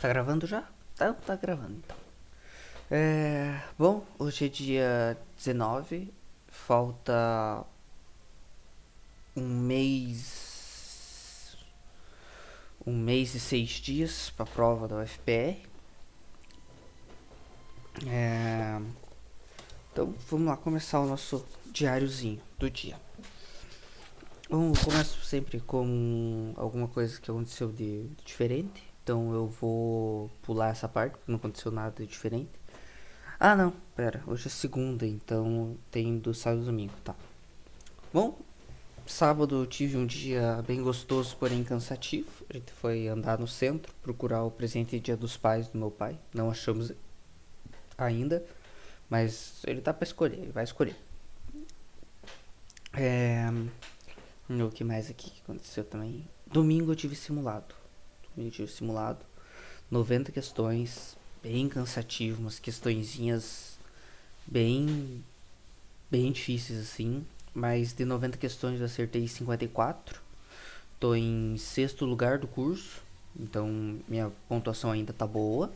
Tá gravando já? Tá gravando então. Bom, hoje é dia 19. Falta um mês. Um mês e 6 dias pra prova da UFPR. É, então vamos lá começar o nosso diáriozinho do dia. Bom, eu começo sempre com alguma coisa que aconteceu de diferente. Então eu vou pular essa parte porque não aconteceu nada de diferente. Ah, não, pera, hoje é segunda, então tem do sábado e domingo, tá. Bom, sábado eu tive um dia bem gostoso, porém cansativo. A gente foi andar no centro, procurar o presente de Dia dos Pais do meu pai. Não achamos ainda, mas ele tá pra escolher, ele vai escolher. É, o que mais aqui que aconteceu também? Domingo eu tive simulado. 90 questões, bem cansativo, umas questõezinhas bem bem difíceis assim, mas de 90 questões eu acertei 54. Tô em sexto lugar do curso, então minha pontuação ainda tá boa.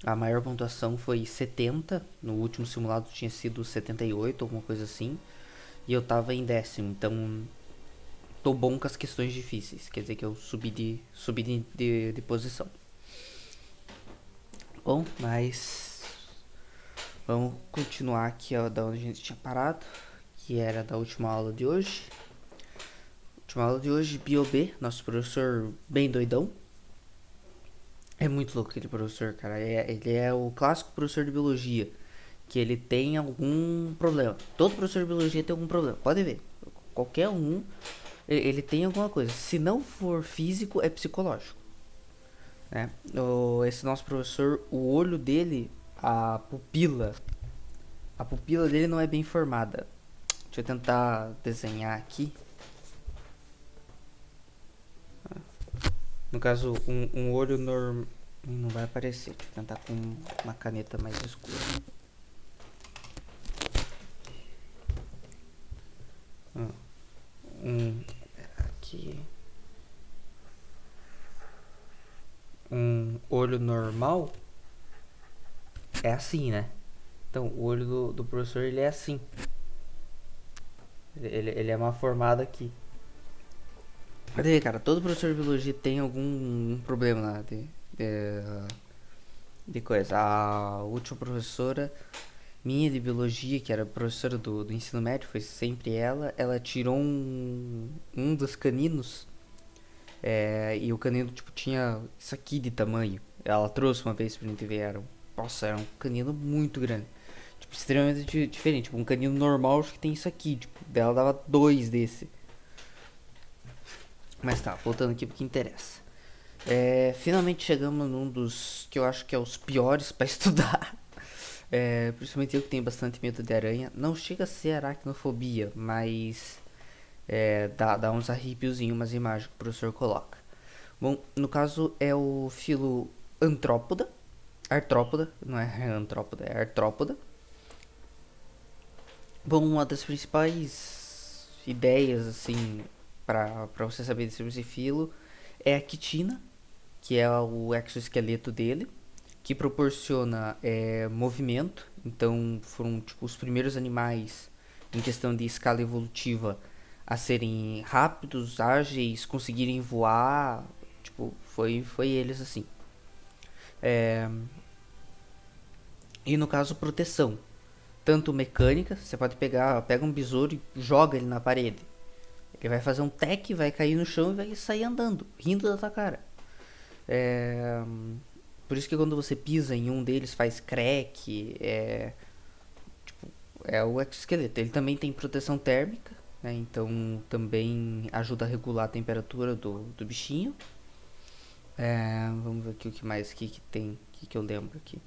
A maior pontuação foi 70, no último simulado tinha sido 78, alguma coisa assim, e eu tava em décimo, então tô bom com as questões difíceis, quer dizer que eu subi de posição. Bom, mas vamos continuar aqui ó, da onde a gente tinha parado, que era da última aula de hoje. Última aula de hoje, BioB, nosso professor bem doidão. É muito louco aquele professor, cara. Ele é o clássico professor de biologia, que ele tem algum problema. Todo professor de biologia tem algum problema, pode ver. Qualquer um, ele tem alguma coisa. Se não for físico, é psicológico. Né? Esse nosso professor, o olho dele, a pupila, a pupila dele não é bem formada. Deixa eu tentar desenhar aqui. No caso, um olho normal. Não vai aparecer. Deixa eu tentar com uma caneta mais escura. Um. Aqui. Um olho normal é assim, né? Então, o olho do professor ele é assim. Ele é mal formado aqui. Cadê, cara? Todo professor de biologia tem algum problema lá de coisa. A última professora minha de biologia, que era professora do ensino médio, foi sempre ela tirou um dos caninos. E o canino, tipo, tinha isso aqui de tamanho. Ela trouxe uma vez pra gente ver, nossa, era um canino muito grande. Tipo, extremamente diferente. Tipo, um canino normal, acho que tem isso aqui, tipo, dela dava dois desse. Mas tá, voltando aqui pro que interessa. Finalmente chegamos num dos que eu acho que é os piores pra estudar. Principalmente eu que tenho bastante medo de aranha. Não chega a ser aracnofobia, mas dá uns arrepiozinhos, umas imagens que o professor coloca. Bom, no caso é o filo antrópoda. Artrópoda, não é antrópoda, é artrópoda. Bom, uma das principais ideias, assim, para você saber desse filo é a quitina, que é o exoesqueleto dele, que proporciona movimento. Então, foram tipo, os primeiros animais em questão de escala evolutiva a serem rápidos, ágeis, conseguirem voar. Tipo, foi eles assim. É, e no caso, proteção. Tanto mecânica, você pode pega um besouro e joga ele na parede. Ele vai fazer um tec, vai cair no chão e vai sair andando, rindo da tua cara. É, por isso que quando você pisa em um deles faz crack. É o exoesqueleto. Ele também tem proteção térmica, né? Então também ajuda a regular a temperatura do bichinho. Vamos ver aqui o que mais que tem, o que eu lembro aqui.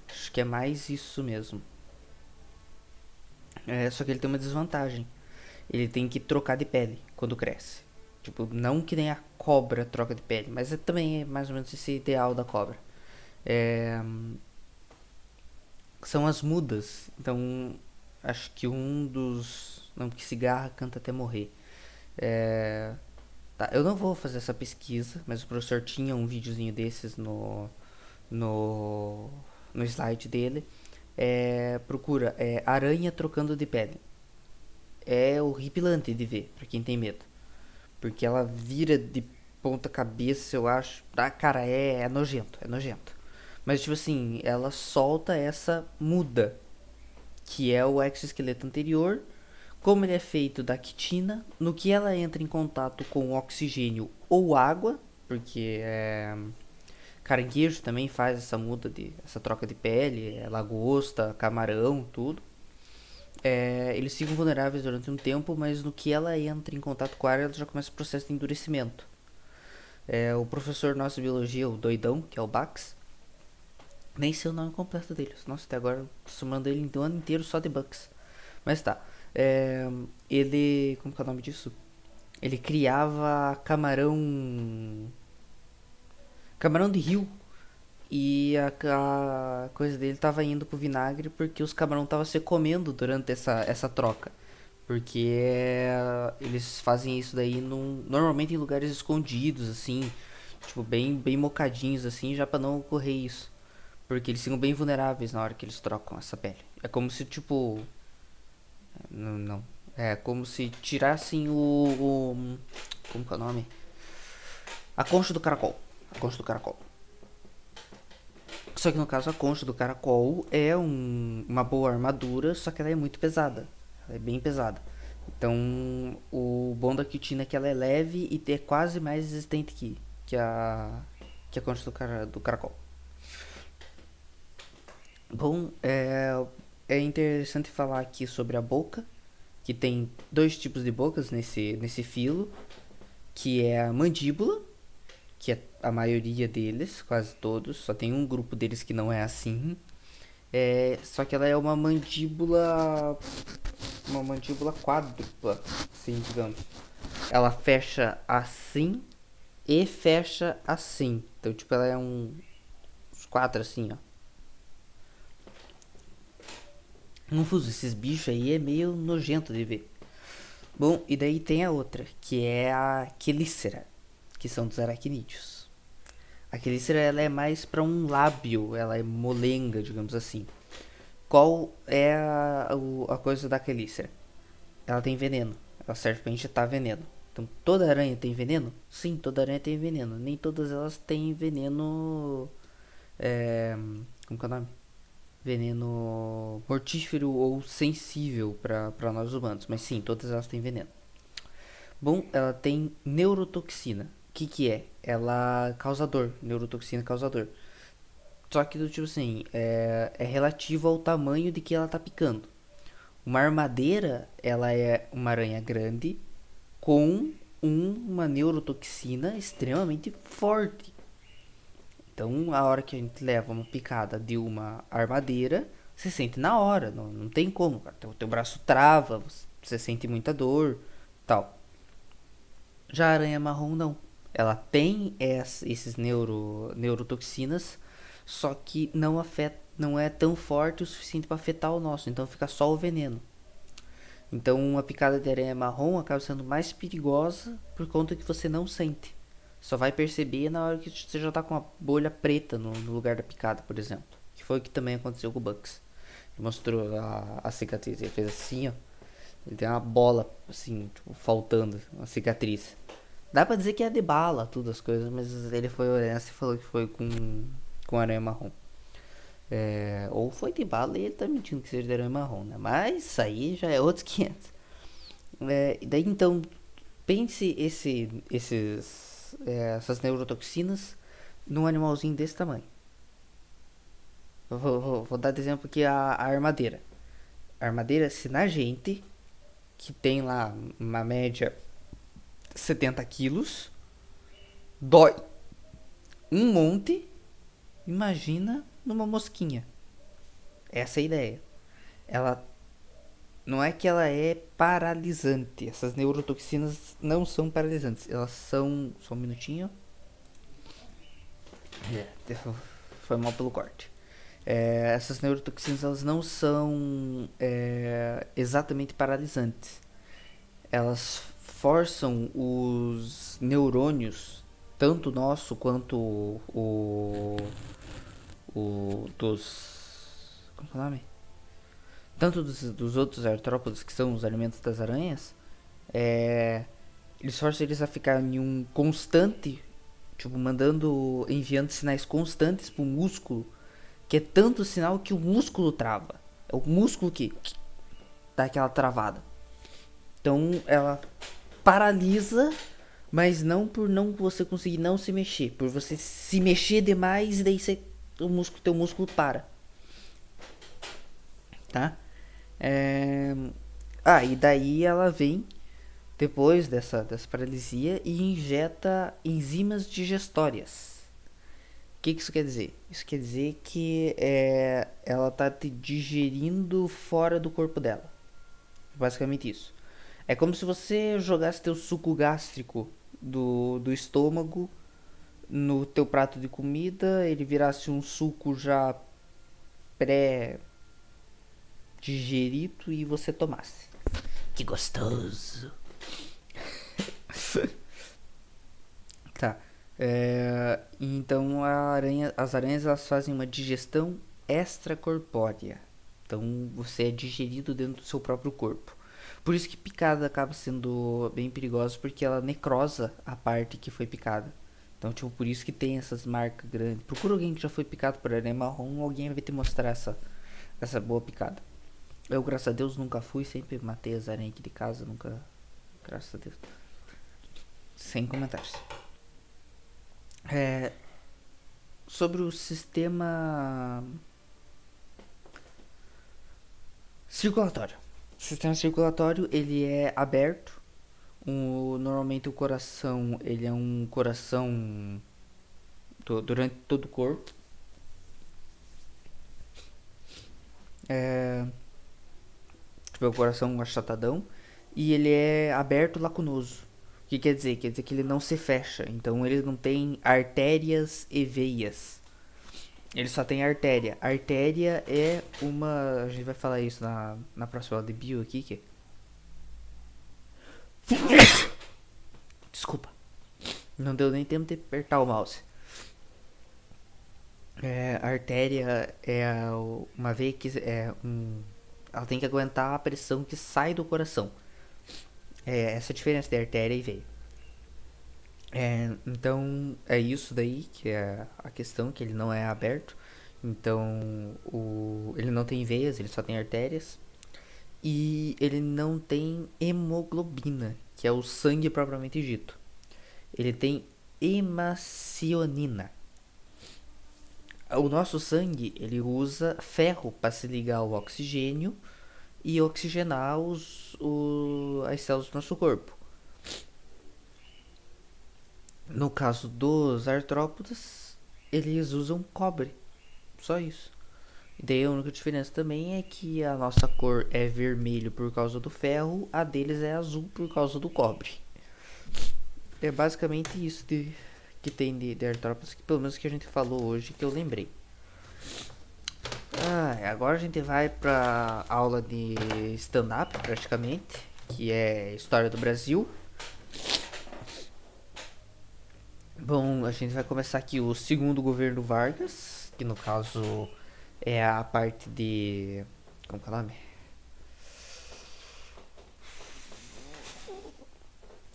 Acho que é mais isso mesmo. Só que ele tem uma desvantagem. Ele tem que trocar de pele quando cresce. Tipo, não que nem a cobra troca de pele, mas também é mais ou menos esse ideal da cobra. É, são as mudas. Então, acho que um dos. Não, porque cigarra canta até morrer. É, Tá, eu não vou fazer essa pesquisa, mas o professor tinha um videozinho desses no, no slide dele. Procura, aranha trocando de pele. É horripilante de ver, pra quem tem medo. Porque ela vira de ponta cabeça, eu acho. Ah, cara, é nojento, é nojento. Mas, tipo assim, ela solta essa muda, que é o exoesqueleto anterior. Como ele é feito da quitina, no que ela entra em contato com oxigênio ou água, porque caranguejo também faz essa muda essa troca de pele, lagosta, camarão, tudo. Eles ficam vulneráveis durante um tempo, mas no que ela entra em contato com a ar, ela já começa o processo de endurecimento. O professor nosso de biologia, o doidão, que é o Bax, nem sei o nome completo dele. Nossa, até agora tô somando ele o ano inteiro só de Bucks. Mas tá. Ele. Como que é o nome disso? Ele criava camarão. Camarão de rio. E a coisa dele tava indo pro vinagre porque os camarão estavam se comendo durante essa troca. Porque eles fazem isso daí normalmente em lugares escondidos, assim. Tipo, bem mocadinhos, assim, já pra não ocorrer isso. Porque eles ficam bem vulneráveis na hora que eles trocam essa pele. É como se, tipo. Não. É como se tirassem como que é o nome? A concha do caracol. A concha do caracol. Só que no caso a concha do caracol é uma boa armadura, só que ela é muito pesada. Ela é bem pesada. Então o bom da quitina é que ela é leve e é quase mais resistente que a concha do caracol. Bom, é interessante falar aqui sobre a boca, que tem dois tipos de bocas nesse filo, que é a mandíbula, que é a maioria deles, quase todos, só tem um grupo deles que não é assim. Só que ela é uma mandíbula quádrupla, assim, digamos. Ela fecha assim e fecha assim. Então, tipo, ela é uns quatro assim, ó. Confuso, esses bichos aí é meio nojento de ver. Bom, e daí tem a outra, que é a quelícera, que são dos aracnídeos. A quelícera ela é mais para um lábio, ela é molenga, digamos assim. Qual é a coisa da quelícera? Ela tem veneno, ela serve para injetar veneno. Então, toda aranha tem veneno? Sim, toda aranha tem veneno. Nem todas elas têm veneno. Como que é o nome? Veneno mortífero ou sensível para nós humanos. Mas sim, todas elas têm veneno. Bom, ela tem neurotoxina. O que é? Ela causador, neurotoxina causador. Só que do tipo assim, é relativo ao tamanho de que ela tá picando. Uma armadeira, ela é uma aranha grande com uma neurotoxina extremamente forte. Então, a hora que a gente leva uma picada de uma armadeira, você sente na hora, não tem como, cara. Teu braço trava, você sente muita dor, tal. Já a aranha marrom não. Ela tem esses neurotoxinas, só que não é tão forte o suficiente para afetar o nosso, então fica só o veneno. Então uma picada de aranha marrom acaba sendo mais perigosa por conta que você não sente. Só vai perceber na hora que você já tá com uma bolha preta no lugar da picada, por exemplo. Que foi o que também aconteceu com o Bucks. Ele mostrou a cicatriz, ele fez assim, ó. Ele tem uma bola, assim, tipo, faltando, uma cicatriz. Dá pra dizer que é de bala, tudo as coisas, mas ele foi honesto e falou que foi com aranha marrom. Ou foi de bala e ele tá mentindo que seja de aranha marrom, né? Mas isso aí já é outros 500. E daí então, pense essas neurotoxinas num animalzinho desse tamanho. Vou dar de exemplo aqui a armadeira. A armadeira, se na gente, que tem lá uma média 70 quilos, dói um monte, imagina numa mosquinha. Essa é a ideia. Ela não é que ela é paralisante. Essas neurotoxinas não são paralisantes. Elas são. Só um minutinho. Foi mal pelo corte. Essas neurotoxinas elas não são exatamente paralisantes. Elas forçam os neurônios, tanto nosso quanto o dos... como é o nome? Tanto dos outros artrópodes, que são os alimentos das aranhas, eles forçam eles a ficar em um constante, tipo, enviando sinais constantes pro músculo, que é tanto sinal que o músculo trava. É o músculo que dá aquela travada. Então ela paralisa, mas não por não você conseguir não se mexer, por você se mexer demais e daí teu músculo para, tá? E daí ela vem depois dessa paralisia e injeta enzimas digestórias. O que isso quer dizer? Isso quer dizer que ela tá te digerindo fora do corpo dela. Basicamente isso. É como se você jogasse teu suco gástrico do estômago no teu prato de comida, ele virasse um suco já pré-digerido e você tomasse. Que gostoso! Tá. Então as aranhas elas fazem uma digestão extracorpórea. Então você é digerido dentro do seu próprio corpo. Por isso que picada acaba sendo bem perigosa, porque ela necrosa a parte que foi picada. Então, tipo, por isso que tem essas marcas grandes. Procura alguém que já foi picado por aranha marrom, alguém vai te mostrar essa boa picada. Eu, graças a Deus, nunca fui, sempre matei as aranhas aqui de casa, nunca. Graças a Deus. Sem comentários. Sobre o sistema circulatório. O sistema circulatório, ele é aberto. Normalmente o coração, ele é um coração durante todo o corpo. Tipo, o coração achatadão. E ele é aberto lacunoso. O que quer dizer? Quer dizer que ele não se fecha. Então ele não tem artérias e veias. Ele só tem artéria. Artéria é uma... A gente vai falar isso na próxima aula de bio aqui. Desculpa. Não deu nem tempo de apertar o mouse. A artéria é uma veia que ela tem que aguentar a pressão que sai do coração. Essa é a diferença de artéria e veia. Então é isso daí que é a questão, que ele não é aberto. Então ele não tem veias, ele só tem artérias. E ele não tem hemoglobina, que é o sangue propriamente dito. Ele tem hemacionina. O nosso sangue, ele usa ferro para se ligar ao oxigênio e oxigenar as células do nosso corpo. No caso dos artrópodes, eles usam cobre. Só isso. E daí a única diferença também é que a nossa cor é vermelho por causa do ferro, a deles é azul por causa do cobre. É basicamente isso que tem de artrópodes, que pelo menos que a gente falou hoje, que eu lembrei. Agora a gente vai pra aula de stand-up, praticamente, que é História do Brasil. Bom, a gente vai começar aqui o segundo governo Vargas, que no caso é a parte de... como que é o nome?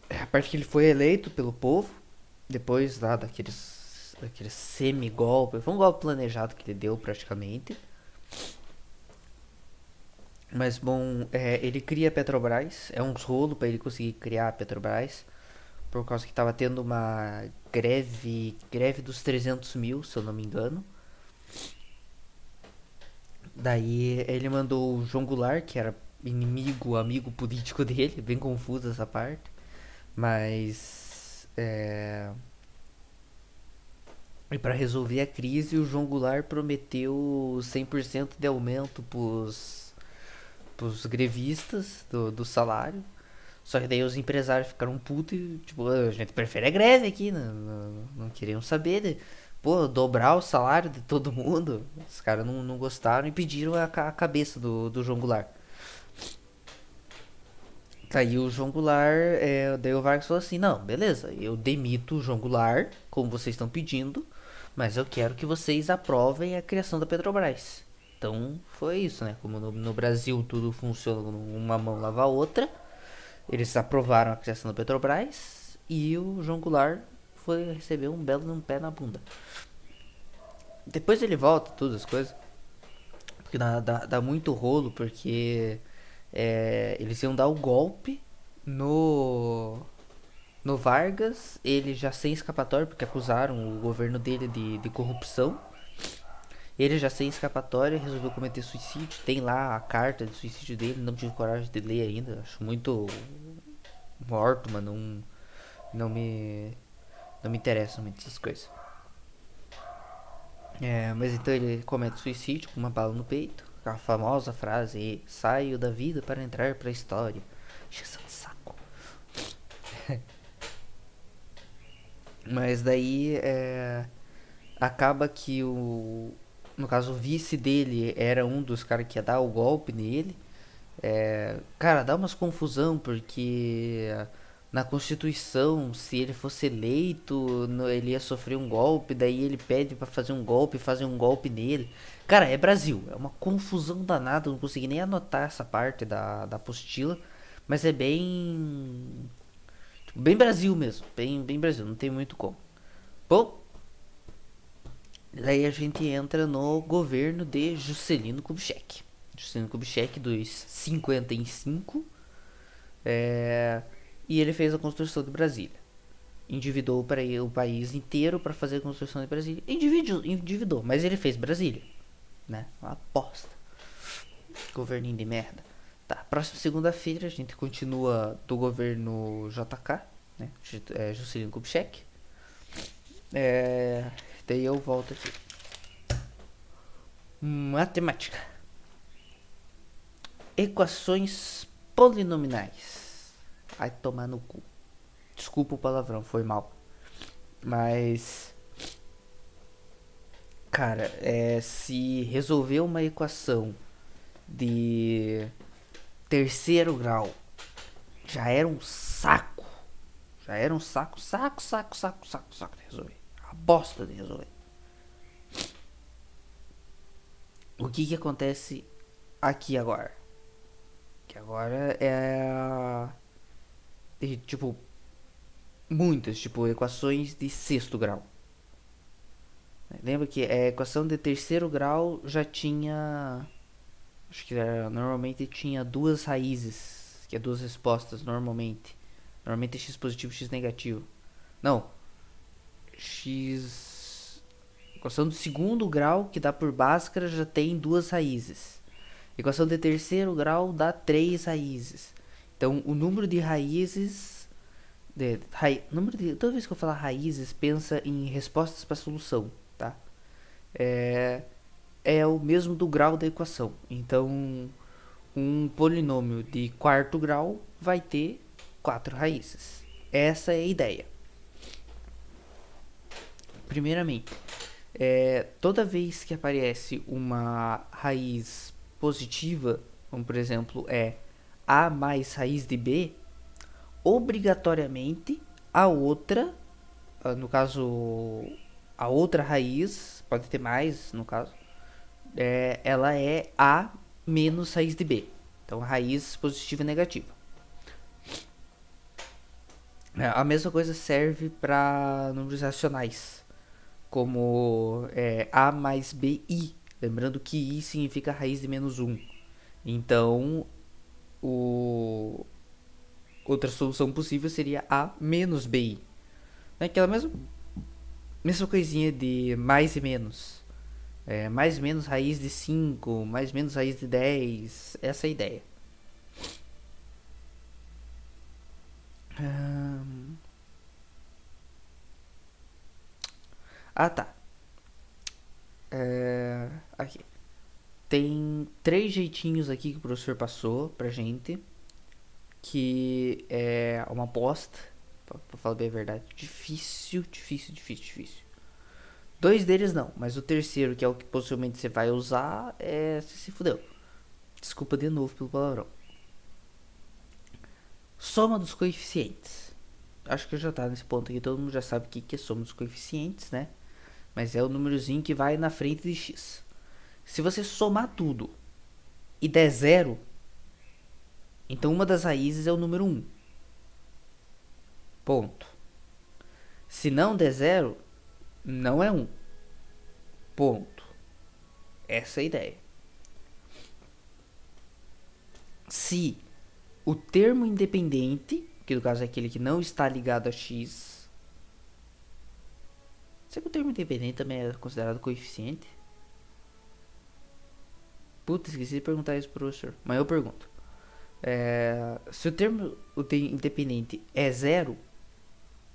É a parte que ele foi eleito pelo povo, depois lá daqueles semi-golpe, foi um golpe planejado que ele deu praticamente. Mas bom, ele cria a Petrobras, é uns rolos para ele conseguir criar a Petrobras, por causa que tava tendo uma greve dos 300 mil, se eu não me engano. Daí ele mandou o João Goulart, que era amigo político dele, bem confuso essa parte. Mas e para resolver a crise, o João Goulart prometeu 100% de aumento pros grevistas do salário. Só que daí os empresários ficaram putos e, tipo, a gente prefere a greve aqui, não queriam saber de, dobrar o salário de todo mundo. Os caras não gostaram e pediram a cabeça do João Goulart. Daí o João Goulart, daí o Vargas falou assim, não, beleza, eu demito o João Goulart, como vocês estão pedindo, mas eu quero que vocês aprovem a criação da Petrobras. Então foi isso, né? Como no Brasil tudo funciona como uma mão lava a outra, eles aprovaram a criação da Petrobras e o João Goulart foi receber um belo num pé na bunda. Depois ele volta, todas as coisas, porque dá muito rolo, porque eles iam dar o golpe no no Vargas, ele já sem escapatória, porque acusaram o governo dele de corrupção. Ele já sem escapatória resolveu cometer suicídio. Tem lá a carta de suicídio dele, não tive coragem de ler ainda. Acho muito morto, mas não me não me interessam muito essas coisas. Mas então ele comete suicídio com uma bala no peito. A famosa frase: saio da vida para entrar para a história. Encheção de saco. Mas daí acaba que no caso o vice dele era um dos caras que ia dar o golpe nele. Cara, dá umas confusão porque na Constituição, se ele fosse eleito, ele ia sofrer um golpe, daí ele pede pra fazer um golpe, fazer um golpe nele. Cara, é Brasil, é uma confusão danada, eu não consegui nem anotar essa parte da apostila, mas é bem tipo, bem Brasil mesmo, bem Brasil, não tem muito como. Bom, daí a gente entra no governo de Juscelino Kubitschek. Juscelino Kubitschek dos 55. E ele fez a construção de Brasília. Endividou para o país inteiro para fazer a construção de Brasília. Endividou, mas ele fez Brasília. Né? Uma aposta. Governinho de merda. Tá, próxima segunda-feira a gente continua do governo JK, né? Juscelino Kubitschek. Daí eu volto aqui. Matemática. Equações polinomiais. Vai tomar no cu. Desculpa o palavrão, foi mal. Mas, cara, se resolver uma equação de terceiro grau já era um saco. Já era um saco de resolver. A bosta de resolver. O que acontece aqui agora? Que agora tipo, muitas, tipo, equações de sexto grau. Lembra que a equação de terceiro grau já tinha, acho que normalmente tinha duas raízes, que é duas respostas normalmente. Normalmente é x positivo e x negativo. Não, equação do segundo grau, que dá por Bhaskara, já tem duas raízes. Equação de terceiro grau dá três raízes. Então, o número de raízes toda vez que eu falar raízes, pensa em respostas para solução, tá? É o mesmo do grau da equação. Então, um polinômio de quarto grau vai ter quatro raízes. Essa é a ideia. Primeiramente, toda vez que aparece uma raiz positiva, como por exemplo a mais raiz de b, obrigatoriamente a outra, no caso a outra raiz, pode ter mais no caso, ela é a menos raiz de b. Então raiz positiva e negativa. A mesma coisa serve para números racionais, como a mais bi. Lembrando que i significa raiz de menos 1. Então, outra solução possível seria a menos bi. Aquela mesma coisinha de mais e menos. Mais menos raiz de 5, mais menos raiz de 10. Essa é a ideia. Tá. Aqui. Tem três jeitinhos aqui que o professor passou pra gente, que é uma aposta, pra falar bem a verdade, difícil. Dois deles não, mas o terceiro, que é o que possivelmente você vai usar, se fudeu. Desculpa de novo pelo palavrão. Soma dos coeficientes. Acho que já tá nesse ponto aqui, todo mundo já sabe o que é soma dos coeficientes, né? Mas é o númerozinho que vai na frente de x. Se você somar tudo e der zero, então uma das raízes é o número 1. Ponto. Se não der zero, não é 1. Ponto. Essa é a ideia. Se o termo independente, que no caso é aquele que não está ligado a x. Será que o termo independente também é considerado coeficiente? Puta, esqueci de perguntar isso pro professor, mas eu pergunto. Se o termo independente é zero,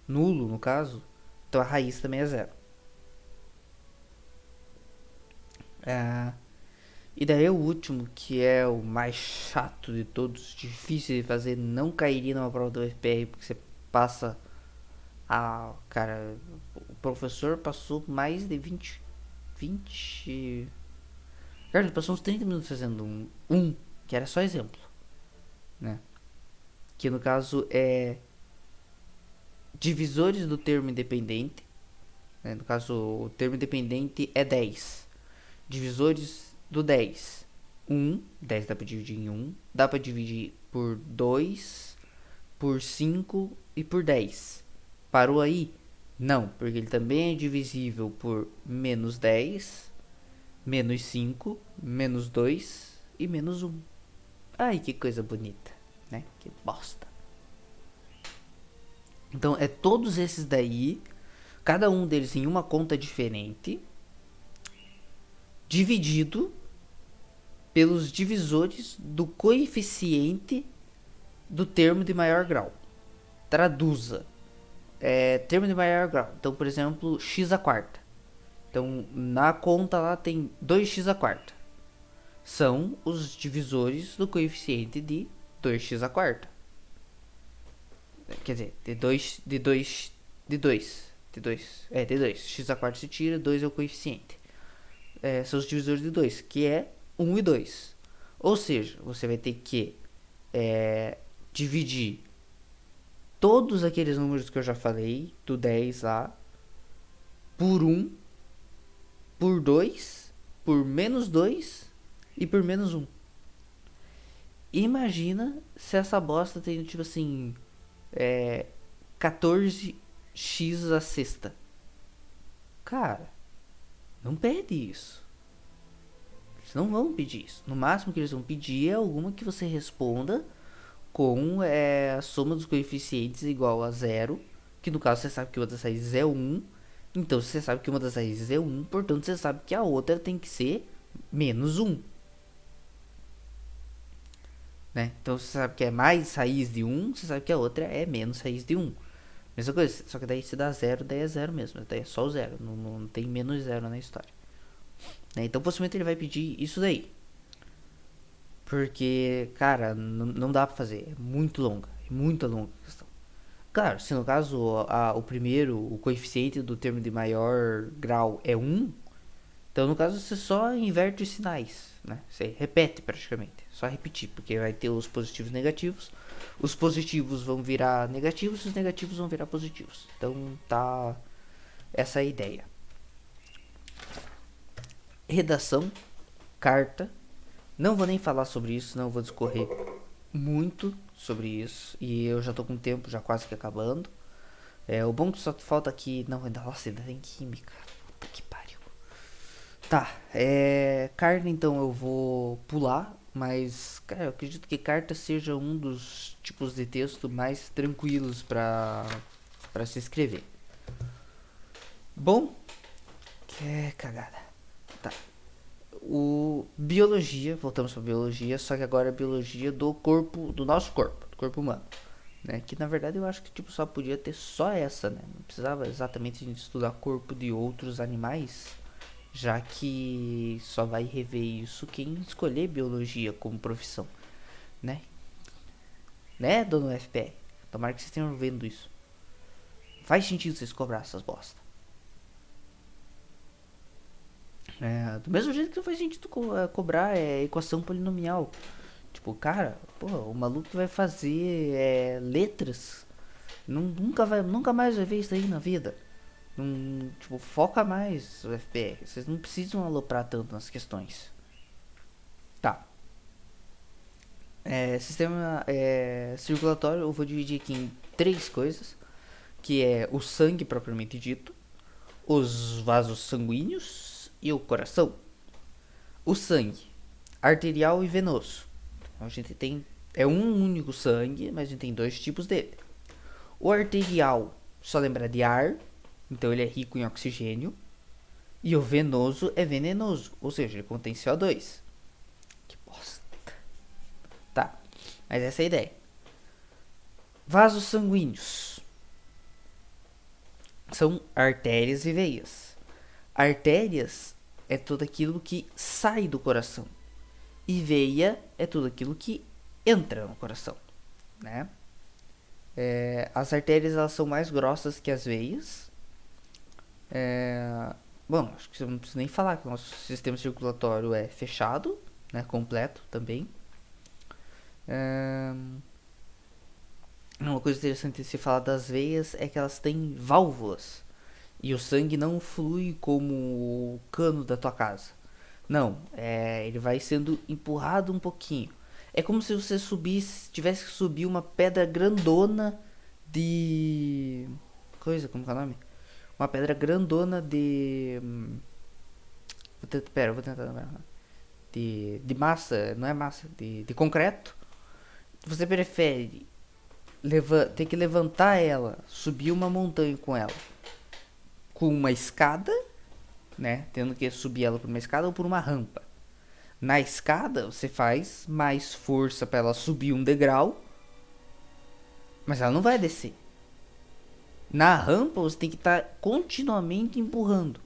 nulo no caso, então a raiz também é zero. E daí o último, que é o mais chato de todos, difícil de fazer, não cairia numa prova do UFPR, porque você passa cara, o professor passou mais de 20. Cara, ele passou uns 30 minutos fazendo que era só exemplo, né? Que no caso é divisores do termo independente, né? No caso, o termo independente é 10. Divisores do 10. 10 dá pra dividir em 1. Dá pra dividir por 2, por 5 e por 10. Parou aí? Não, porque ele também é divisível por menos 10, menos 5, menos 2 e menos 1. Ai, que coisa bonita, né? Que bosta. Então, é todos esses daí, cada um deles em uma conta diferente, dividido pelos divisores do coeficiente do termo de maior grau. Traduza. Termo de maior grau. Então, por exemplo, x a quarta. Então, na conta lá tem 2x a quarta. São os divisores do coeficiente de 2x a quarta. Quer dizer, de 2. X a quarta se tira, 2 é o coeficiente. São os divisores de 2, que é 1 e 2. Ou seja, você vai ter que dividir todos aqueles números que eu já falei, do 10 lá, por 1, por 2, por menos 2 e por menos 1. Imagina se essa bosta tem, tipo assim, 14x a sexta. Cara, não pede isso. Eles não vão pedir isso. No máximo que eles vão pedir é alguma que você responda com a soma dos coeficientes igual a 0. Que no caso você sabe que uma das raízes é 1. Então se você sabe que uma das raízes é 1, portanto você sabe que a outra tem que ser menos 1. Né? Então você sabe que é mais raiz de 1, você sabe que a outra é menos raiz de 1. Mesma coisa, só que daí se dá 0, daí é 0 mesmo. Daí é só o 0, não tem menos 0 na história. Né? Então possivelmente ele vai pedir isso daí. Porque, cara, não dá pra fazer. É muito longa a questão. Claro, se no caso o coeficiente do termo de maior grau é 1, então no caso você só inverte os sinais, né? Você repete praticamente, só repetir, porque vai ter os positivos e negativos. Os positivos vão virar negativos, os negativos vão virar positivos. Então tá essa é a ideia. Redação, carta. Não vou nem falar sobre isso, não vou discorrer muito sobre isso. E eu já tô com o tempo já quase que acabando. O bom que só falta aqui. Não, nossa, ainda tem química. Puta que pariu. Tá, carta então eu vou pular. Mas, cara, eu acredito que carta seja um dos tipos de texto mais tranquilos pra se escrever. Bom, que cagada. Tá. Biologia, voltamos para biologia, só que agora é biologia do corpo, do nosso corpo, do corpo humano, né? Que na verdade eu acho que tipo só podia ter só essa, né? Não precisava exatamente a gente estudar corpo de outros animais, já que só vai rever isso quem escolher biologia como profissão, né? Né, dono FPR? Tomara que vocês tenham vendo isso. Faz sentido vocês cobrar essas bosta. Do mesmo jeito que não faz sentido cobrar equação polinomial. Tipo, cara, pô, o maluco que vai fazer letras nunca mais vai ver isso aí na vida. Não, tipo, foca mais o FPR. Vocês não precisam aloprar tanto nas questões. Tá. Sistema circulatório eu vou dividir aqui em três coisas. Que é o sangue propriamente dito, os vasos sanguíneos e o coração. O sangue, arterial e venoso. Então a gente tem um único sangue, mas a gente tem dois tipos dele. O arterial só lembra de ar, então ele é rico em oxigênio. E o venoso é venenoso, ou seja, ele contém CO2. Que bosta. Tá, mas essa é a ideia. Vasos sanguíneos são artérias e veias. Artérias é tudo aquilo que sai do coração. E veia é tudo aquilo que entra no coração, né? As artérias elas são mais grossas que as veias. Bom, acho que você não precisa nem falar que o nosso sistema circulatório é fechado, né? Completo também. Uma coisa interessante de se falar das veias é que elas têm válvulas. E o sangue não flui como o cano da tua casa. Não, ele vai sendo empurrado um pouquinho. É como se você tivesse que subir uma pedra grandona de... como que é o nome? Uma pedra grandona de... vou tentar lembrar. De massa, não é massa, de concreto. Você prefere ter que levantar ela, subir uma montanha com ela, com uma escada, né? Tendo que subir ela por uma escada ou por uma rampa. Na escada, você faz mais força para ela subir um degrau, mas ela não vai descer. Na rampa, você tem que estar continuamente empurrando.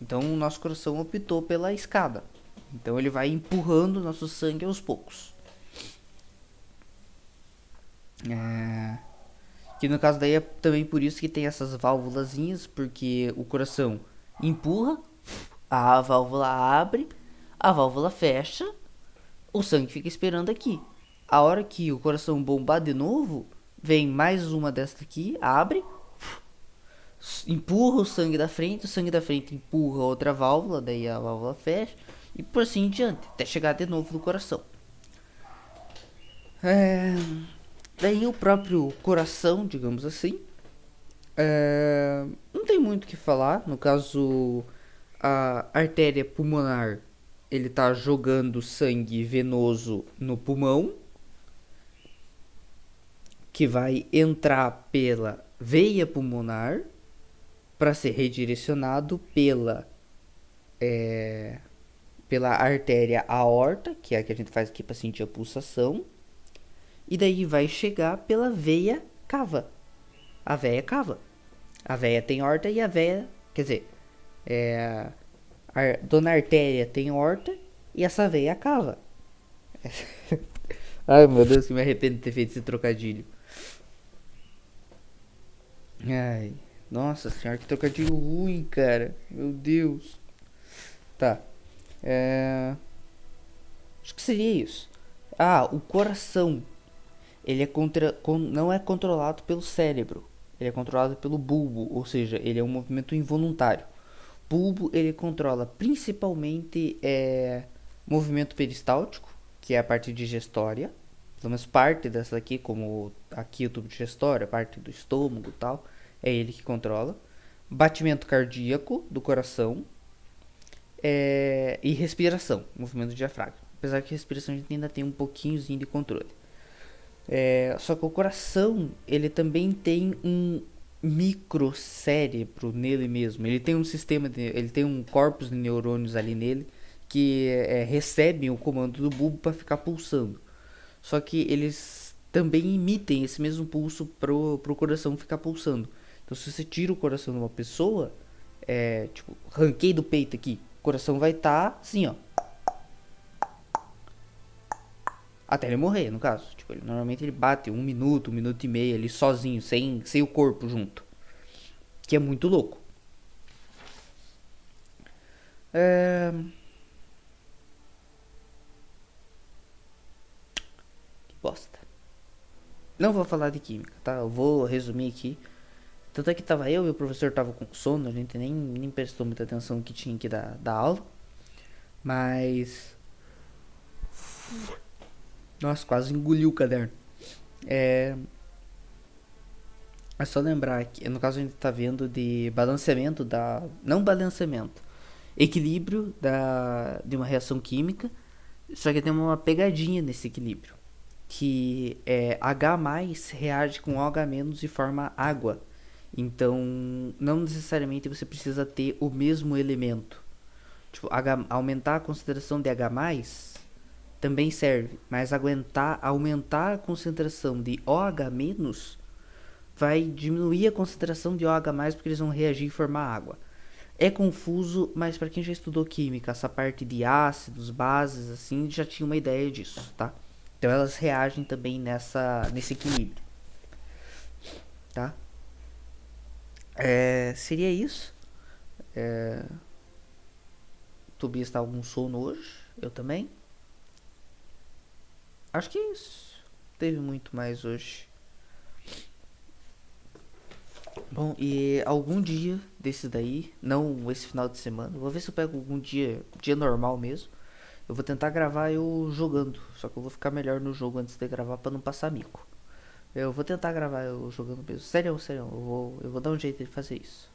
Então, o nosso coração optou pela escada. Então, ele vai empurrando o nosso sangue aos poucos. Que no caso daí é também por isso que tem essas válvulazinhas, porque o coração empurra, a válvula abre, a válvula fecha, o sangue fica esperando aqui. A hora que o coração bombar de novo, vem mais uma desta aqui, abre, empurra o sangue da frente empurra outra válvula, daí a válvula fecha, e por assim em diante, até chegar de novo no coração. Daí o próprio coração, digamos assim, não tem muito o que falar. No caso, a artéria pulmonar, ele tá jogando sangue venoso no pulmão, que vai entrar pela veia pulmonar para ser redirecionado pela artéria aorta, que é a que a gente faz aqui para sentir a pulsação, e daí vai chegar pela veia cava. A veia cava. A veia tem horta e a veia, quer dizer, a dona artéria tem horta e essa veia cava. Ai meu Deus, que me arrependo de ter feito esse trocadilho. Ai, nossa senhora, que trocadilho ruim, cara. Meu Deus. Tá. Acho que seria isso. O coração. Ele não é controlado pelo cérebro. Ele é controlado pelo bulbo, ou seja, ele é um movimento involuntário. Bulbo ele controla principalmente movimento peristáltico, que é a parte digestória. Pelo menos parte dessa aqui, como aqui o tubo digestório, a parte do estômago e tal, é ele que controla. Batimento cardíaco do coração e respiração, movimento do diafragma. Apesar que a respiração a gente ainda tem um pouquinhozinho de controle. Só que o coração, ele também tem um microcérebro nele mesmo. Ele tem um ele tem um corpus de neurônios ali nele que recebem o comando do bulbo para ficar pulsando. Só que eles também emitem esse mesmo pulso pro coração ficar pulsando. Então se você tira o coração de uma pessoa, tipo, ranquei do peito aqui, o coração vai estar assim, ó. Até ele morrer, no caso. Tipo, normalmente ele bate 1 minuto, 1 minuto e meio ali sozinho, sem o corpo junto. Que é muito louco. bosta. Não vou falar de química, tá? Eu vou resumir aqui. Tanto é que tava eu e o professor tava com sono, a gente nem prestou muita atenção no que tinha que dar aula. Mas. Nossa, quase engoliu o caderno. É. É só lembrar que, no caso, a gente tá vendo de balanceamento da. Não balanceamento. Equilíbrio de uma reação química. Só que tem uma pegadinha nesse equilíbrio. Que é H reage com OH- e forma água. Então, não necessariamente você precisa ter o mesmo elemento. Tipo, aumentar a concentração de H+, também serve, mas aumentar a concentração de OH- vai diminuir a concentração de OH+, porque eles vão reagir e formar água. É confuso, mas para quem já estudou química, essa parte de ácidos, bases, assim, já tinha uma ideia disso, tá? Então elas reagem também nesse equilíbrio, tá? Seria isso. Tobias está algum sono hoje, eu também. Acho que é isso. Teve muito mais hoje. Bom, e algum dia desses daí, não esse final de semana, vou ver se eu pego algum dia normal mesmo. Eu vou tentar gravar eu jogando, só que eu vou ficar melhor no jogo antes de gravar pra não passar mico. Eu vou tentar gravar eu jogando mesmo. Sério, sério, eu vou dar um jeito de fazer isso.